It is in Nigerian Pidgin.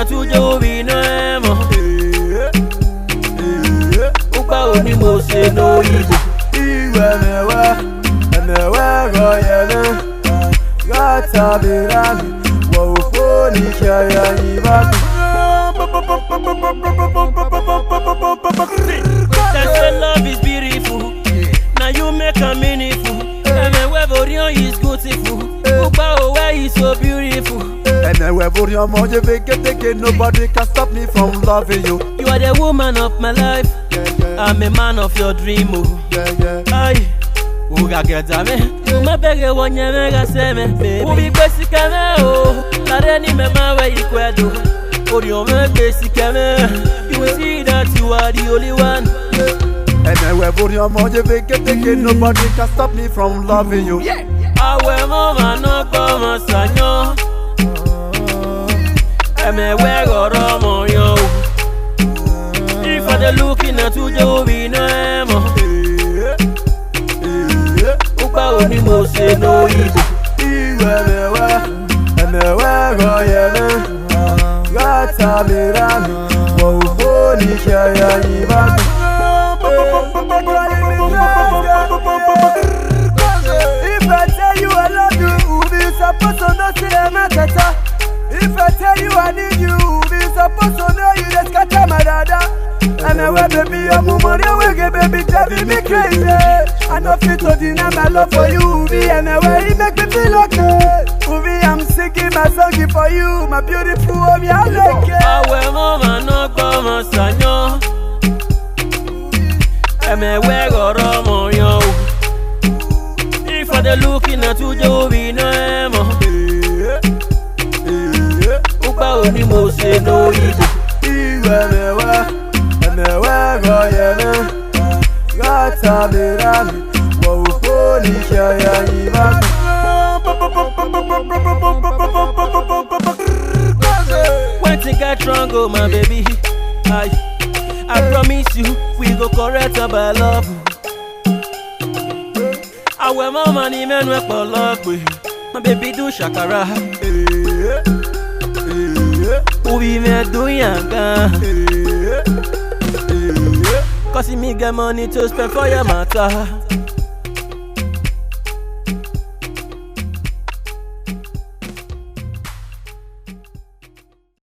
tujo we no emo. Upa oni mo se no ibo. Iwe mewe go yele. Gata birami, wo foni kaya ibatu. That's why love is beautiful. Now you make a meaningful. And wherever is beautiful. Upa where is so beautiful. And wherever you're more, you make it again. Nobody can stop me from loving you. You are the woman of my life. I'm a man of your dream. Aye. Uga get me. My beggar one mega seme. Baby, basic oh. Lareni me mawe ikwedo. Odio me basic you will see that you are the only one. And wherever you're more, you make it again. Nobody can stop me from loving you. Awe mama no come sanyo. Eme we go romo yo. If I dey looking at you, you be no emo. Upa oni mo se no ibo. Iwe mewe go yele. Gata birami, wo foni kaya ibatu. If I tell you I love you, we supposed to know see them at. If I tell you I need you, we supposed to know you just scatter my dada. And I will baby, I'm money, baby, driving me crazy. I know fit to deny my love for you, be and I will make me feel okay. Ubi, I'm singing my song for you, my beautiful home, yeah, like it. Awe mama no come sanyo. Eme we go romo yo. If I dey looking at you, you be no emo. Upa oni mo se no ibo. Iwe mewe go yele. Gata birami, wo foni kaya ibatu. When things get wrong, oh my baby, I promise you we go correct about love. Our mama ni men we for love, my baby do shakara. We me do yanga. Cause me get money to spend for your matter.